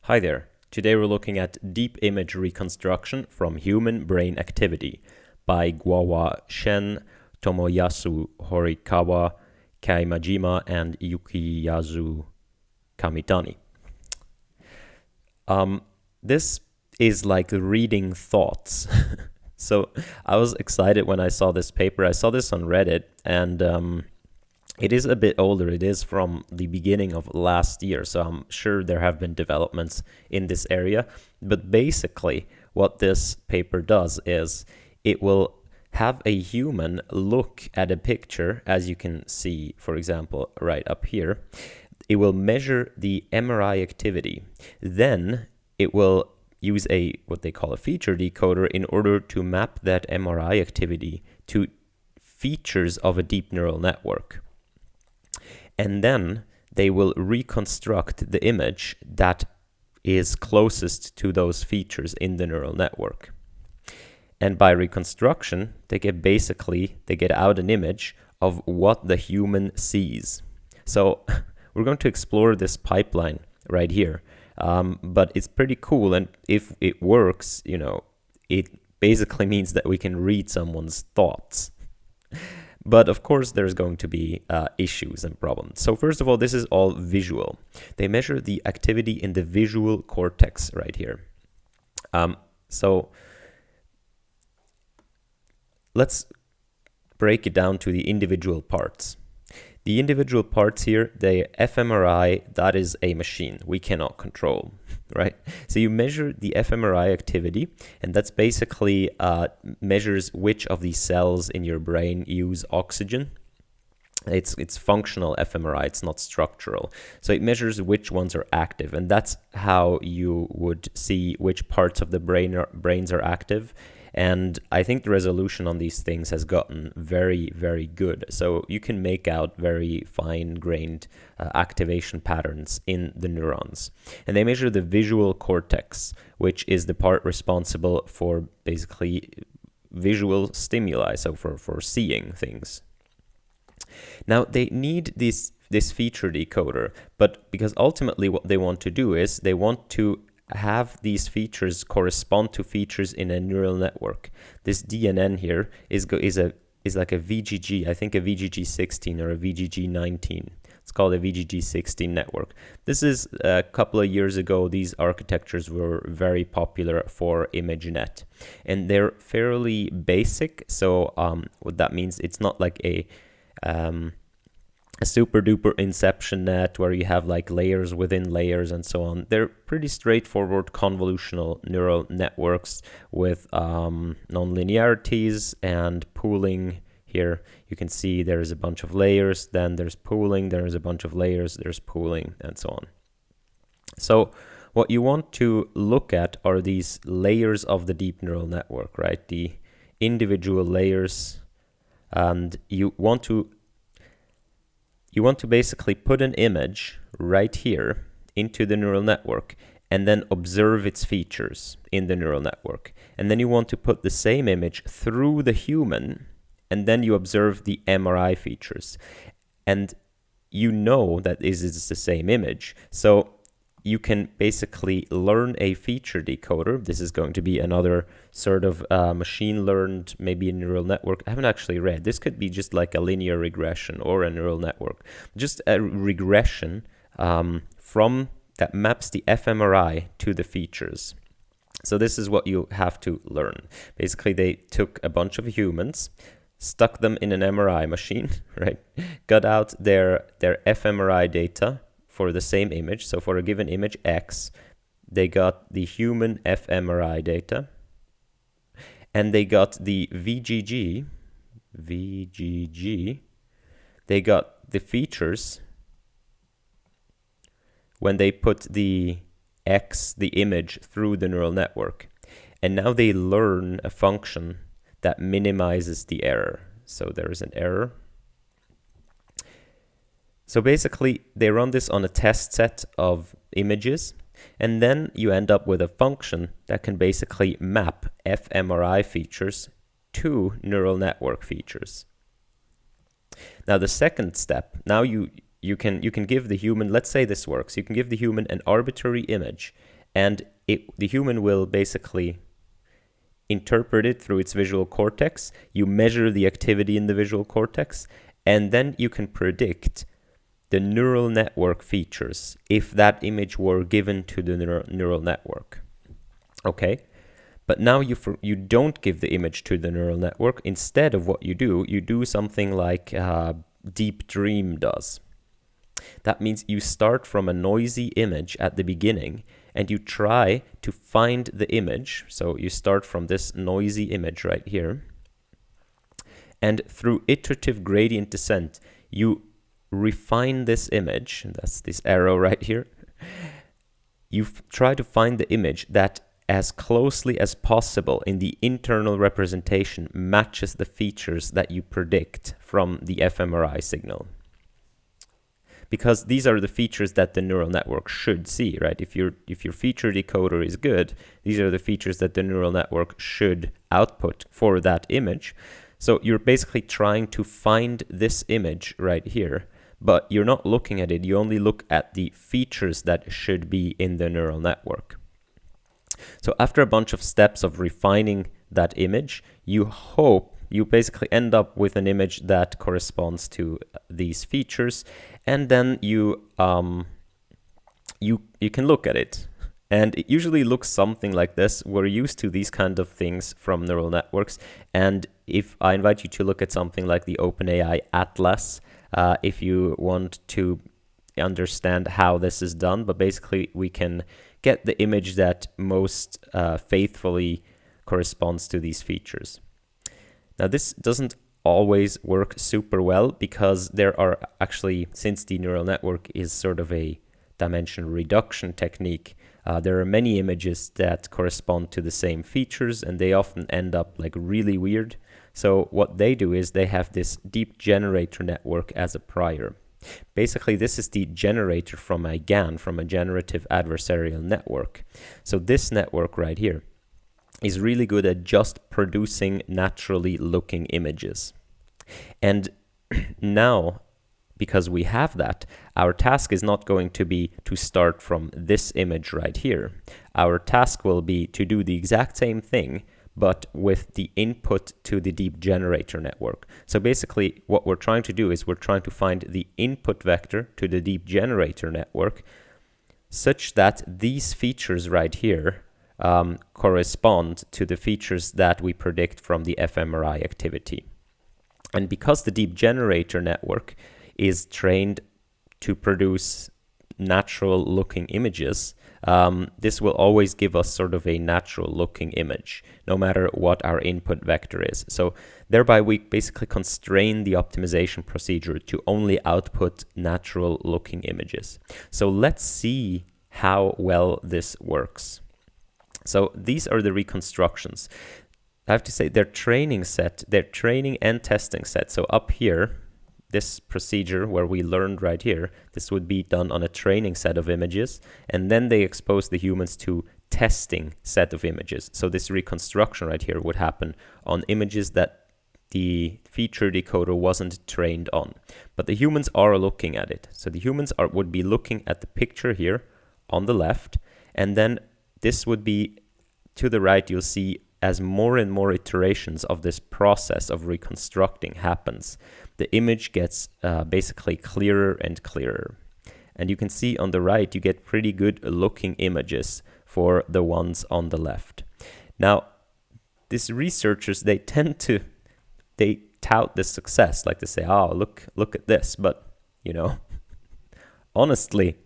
Hi there. Today we're looking at deep image reconstruction from human brain activity by Guowa Shen, Tomoyasu Horikawa, Kai Majima, and Yukiyasu Kamitani. This is like reading thoughts. So I was excited when I saw this paper. I saw this on Reddit, and it is a bit older. It is from the beginning of last year, so I'm sure there have been developments in this area. But basically, what this paper does is it will have a human look at a picture, as you can see, for example, right up here. It will measure the MRI activity. Then it will use what they call a feature decoder in order to map that MRI activity to features of a deep neural network. And then they will reconstruct the image that is closest to those features in the neural network. And by reconstruction, they get out an image of what the human sees. So we're going to explore this pipeline right here. But it's pretty cool, and if it works, it basically means that we can read someone's thoughts. But of course, there's going to be issues and problems. So first of all, this is all visual. They measure the activity in the visual cortex right here. So let's break it down to the individual parts. The individual parts here, the fMRI, that is a machine we cannot control, right? So you measure the fMRI activity, and that's basically measures which of these cells in your brain use oxygen. It's functional fMRI, it's not structural. So it measures which ones are active, and that's how you would see which parts of the brains are active. And I think the resolution on these things has gotten very, very good. So you can make out very fine-grained activation patterns in the neurons. And they measure the visual cortex, which is the part responsible for basically visual stimuli, so for seeing things. Now, they need this feature decoder, but because ultimately what they want to do is they want to have these features correspond to features in a neural network. This DNN here is like a VGG, I think a VGG16 or a VGG19. It's called a VGG16 network. This is a couple of years ago. These architectures were very popular for ImageNet, and they're fairly basic. So what that means, it's not like a super duper inception net where you have like layers within layers and so on. They're pretty straightforward convolutional neural networks with nonlinearities and pooling. Here you can see there's a bunch of layers, then there's pooling, there's a bunch of layers, there's pooling, and so on. So what you want to look at are these layers of the deep neural network, right? The individual layers, and you want to basically put an image right here into the neural network and then observe its features in the neural network. And then you want to put the same image through the human, and then you observe the MRI features. And you know that this is the same image. So you can basically learn a feature decoder. This is going to be another sort of machine learned, maybe a neural network. I haven't actually read. This could be just like a linear regression or a neural network. Just a regression from that maps the fMRI to the features. So this is what you have to learn. Basically, they took a bunch of humans, stuck them in an MRI machine, right? Got out their fMRI data for the same image. So for a given image X, they got the human fMRI data, and they got the VGG, they got the features when they put the image through the neural network. And now they learn a function that minimizes the error. So there is an error. So basically, they run this on a test set of images, and then you end up with a function that can basically map fMRI features to neural network features. Now, the second step, now you can give the human, let's say this works, you can give the human an arbitrary image, and the human will basically interpret it through its visual cortex. You measure the activity in the visual cortex, and then you can predict the neural network features if that image were given to the neural network. Okay, but now you don't give the image to the neural network. Instead of what you do something like Deep Dream does. That means you start from a noisy image at the beginning and you try to find the image. So you start from this noisy image right here. And through iterative gradient descent, you refine this image. That's this arrow right here. You try to find the image that as closely as possible in the internal representation matches the features that you predict from the fMRI signal. Because these are the features that the neural network should see, right? If your feature decoder is good, these are the features that the neural network should output for that image. So you're basically trying to find this image right here, but you're not looking at it. You only look at the features that should be in the neural network. So after a bunch of steps of refining that image, you basically end up with an image that corresponds to these features, and then you can look at it. And it usually looks something like this. We're used to these kind of things from neural networks. And if I invite you to look at something like the OpenAI Atlas, if you want to understand how this is done, but basically we can get the image that most faithfully corresponds to these features. Now, this doesn't always work super well because there are actually, since the neural network is sort of a dimension reduction technique, there are many images that correspond to the same features, and they often end up like really weird. So what they do is they have this deep generator network as a prior. Basically, this is the generator from a GAN, from a generative adversarial network. So this network right here is really good at just producing naturally looking images. And now, because we have that, our task is not going to be to start from this image right here. Our task will be to do the exact same thing, but with the input to the deep generator network. So basically, what we're trying to do is we're trying to find the input vector to the deep generator network such that these features right here correspond to the features that we predict from the fMRI activity. And because the deep generator network is trained to produce natural looking images, this will always give us sort of a natural looking image, no matter what our input vector is. So thereby we basically constrain the optimization procedure to only output natural looking images. So let's see how well this works. So these are the reconstructions. I have to say they're training and testing set. So up here, this procedure where we learned right here, this would be done on a training set of images, and then they expose the humans to testing set of images. So this reconstruction right here would happen on images that the feature decoder wasn't trained on. But the humans are looking at it. So the humans would be looking at the picture here on the left, and then this would be to the right. You'll see as more and more iterations of this process of reconstructing happens, the image gets basically clearer and clearer. And you can see on the right, you get pretty good looking images for the ones on the left. Now, these researchers, they tout this success, like to say, oh, look at this. But, you know, honestly,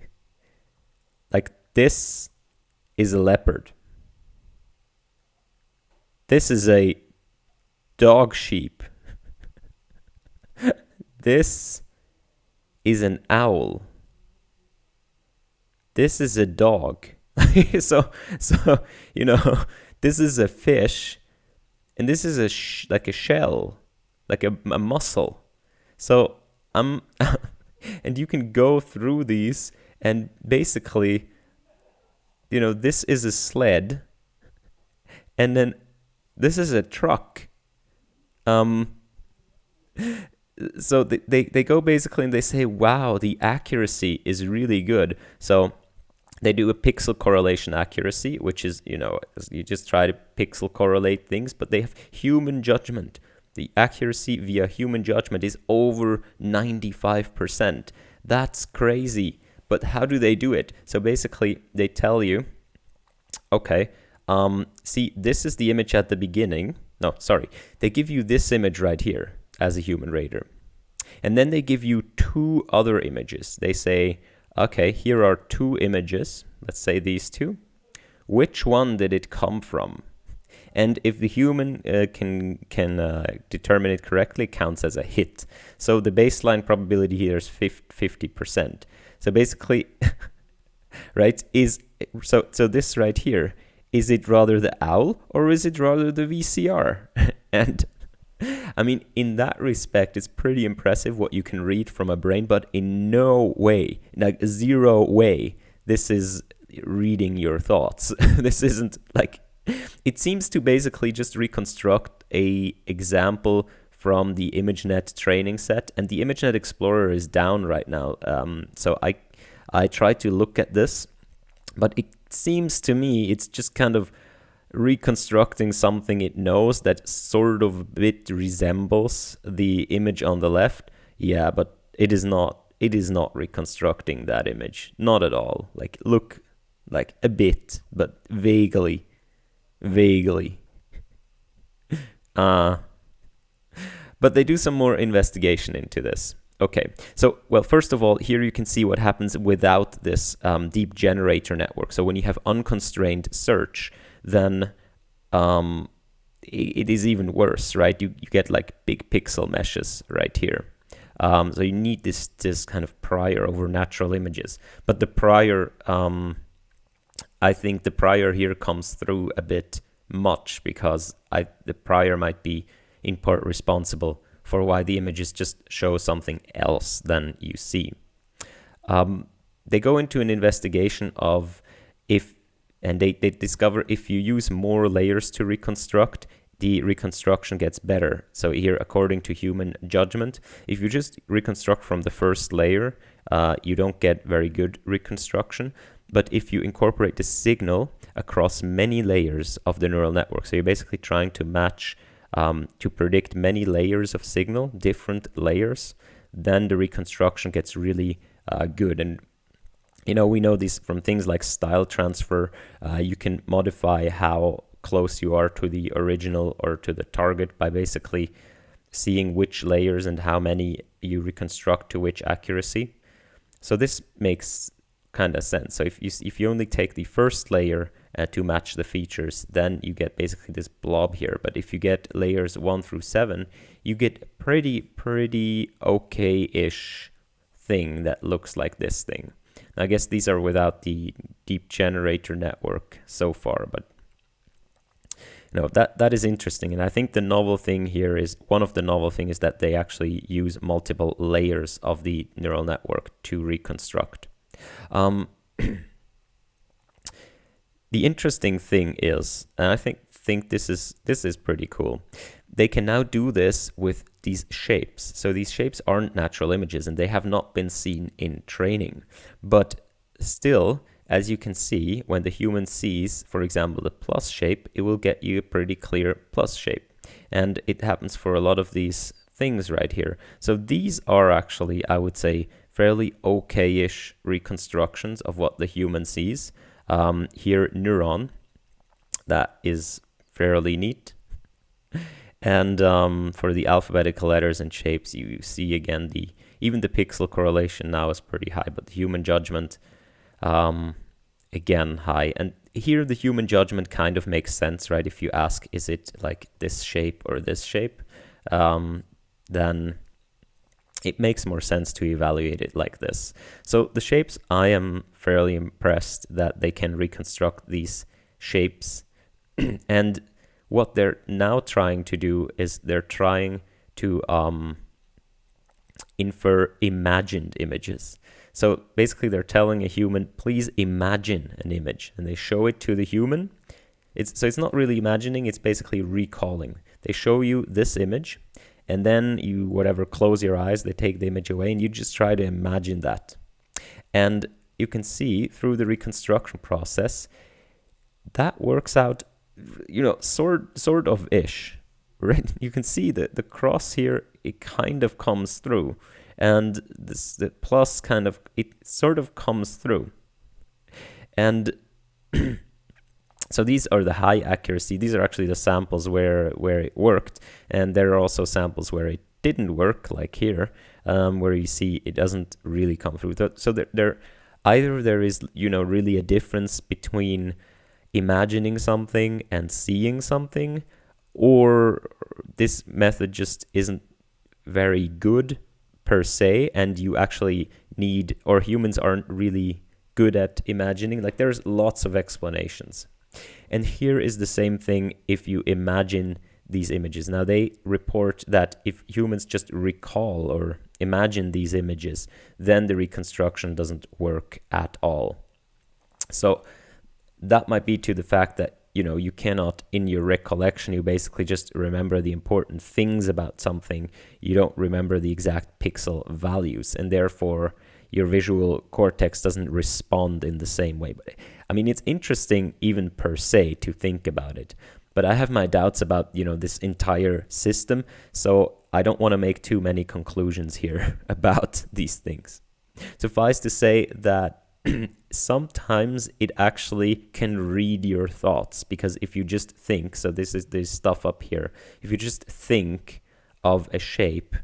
like this is a leopard. This is a dog sheep. This is an owl. This is a dog. so you know, this is a fish, and this is like a shell, like a mussel. So and you can go through these, and basically, you know, this is a sled, and then this is a truck. So they go basically and they say, wow, the accuracy is really good. So They do a pixel correlation accuracy, which is, you just try to pixel correlate things, but they have human judgment. The accuracy via human judgment is over 95%. That's crazy. But how do they do it? So basically, they tell you, okay, see, this is the image at the beginning. No, sorry. They give you this image right here as a human radar. And then they give you two other images. They say, okay, here are two images. Let's say these two. Which one did it come from? And if the human can determine it correctly, it counts as a hit. So the baseline probability here is 50%. So basically, right, so this right here, is it rather the owl or is it rather the VCR? And I mean, in that respect, it's pretty impressive what you can read from a brain, but in no way, like zero way, this is reading your thoughts. This isn't like, it seems to basically just reconstruct a example from the ImageNet training set, and the ImageNet Explorer is down right now. So I tried to look at this, but it seems to me it's just kind of reconstructing something it knows that sort of a bit resembles the image on the left. Yeah, but it is not reconstructing that image. Not at all. Like, look, like a bit, but vaguely. But they do some more investigation into this. Okay, so, well, first of all, here you can see what happens without this deep generator network. So when you have unconstrained search, then it is even worse, right? You get like big pixel meshes right here. So you need this kind of prior over natural images. But the prior, I think the prior here comes through a bit much, because the prior might be in part responsible for why the images just show something else than you see. They go into an investigation of and they discover if you use more layers to reconstruct, the reconstruction gets better. So here, according to human judgment, if you just reconstruct from the first layer, you don't get very good reconstruction. But if you incorporate the signal across many layers of the neural network, so you're basically trying to match, to predict many layers of signal, different layers, then the reconstruction gets really good. And we know this from things like style transfer. You can modify how close you are to the original or to the target by basically seeing which layers and how many you reconstruct to which accuracy. So this makes kind of sense. So if you only take the first layer to match the features, then you get basically this blob here. But if you get layers 1 through 7, you get pretty okay-ish thing that looks like this thing. I guess these are without the deep generator network so far, but that is interesting. And I think the novel thing here is, one of the novel things is that they actually use multiple layers of the neural network to reconstruct. The interesting thing is, and I think this is pretty cool, they can now do this with these shapes. So these shapes aren't natural images and they have not been seen in training. But still, as you can see, when the human sees, for example, the plus shape, it will get you a pretty clear plus shape. And it happens for a lot of these things right here. So these are actually, I would say, fairly okay-ish reconstructions of what the human sees. Here, neuron, that is fairly neat. And for the alphabetical letters and shapes, you see again even the pixel correlation now is pretty high, but the human judgment, again, high. And here the human judgment kind of makes sense, right? If you ask, is it like this shape or this shape, then it makes more sense to evaluate it like this. So the shapes, I am fairly impressed that they can reconstruct these shapes. And what they're now trying to do is they're trying to infer imagined images. So basically they're telling a human, please imagine an image, and they show it to the human. So it's not really imagining, it's basically recalling. They show you this image, and then you close your eyes, they take the image away, and you just try to imagine that. And you can see through the reconstruction process, that works out, sort of ish, right? You can see that the cross here, it kind of comes through, and the plus it sort of comes through. And so these are the high accuracy. These are actually the samples where it worked, and there are also samples where it didn't work, like here, where you see it doesn't really come through. So there either there is really a difference between imagining something and seeing something, or this method just isn't very good per se, and you actually need, or humans aren't really good at imagining. Like, there's lots of explanations. And here is the same thing if you imagine these images. Now, they report that if humans just recall or imagine these images, then the reconstruction doesn't work at all. So that might be to the fact that, you cannot, in your recollection, you basically just remember the important things about something. You don't remember the exact pixel values, and therefore your visual cortex doesn't respond in the same way. But I mean, it's interesting even per se to think about it. But I have my doubts about, this entire system, so I don't want to make too many conclusions here about these things. Suffice to say that sometimes it actually can read your thoughts, because if you just think, so this is this stuff up here, if you just think of a shape,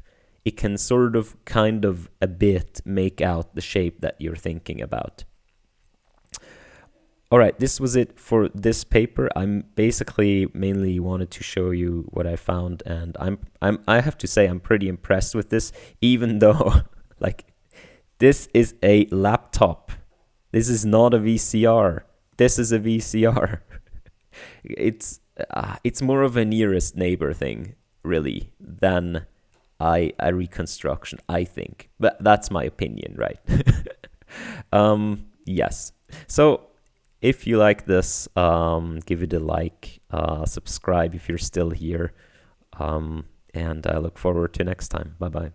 it can sort of kind of a bit make out the shape that you're thinking about. All right, this was it for this paper. I'm basically mainly wanted to show you what I found, and I have to say I'm pretty impressed with this, even though like this is a laptop. This is not a VCR. This is a VCR. It's more of a nearest neighbor thing, really, than a reconstruction, I think. But that's my opinion, right? Yes. So if you like this, give it a like, subscribe if you're still here, and I look forward to next time. Bye-bye.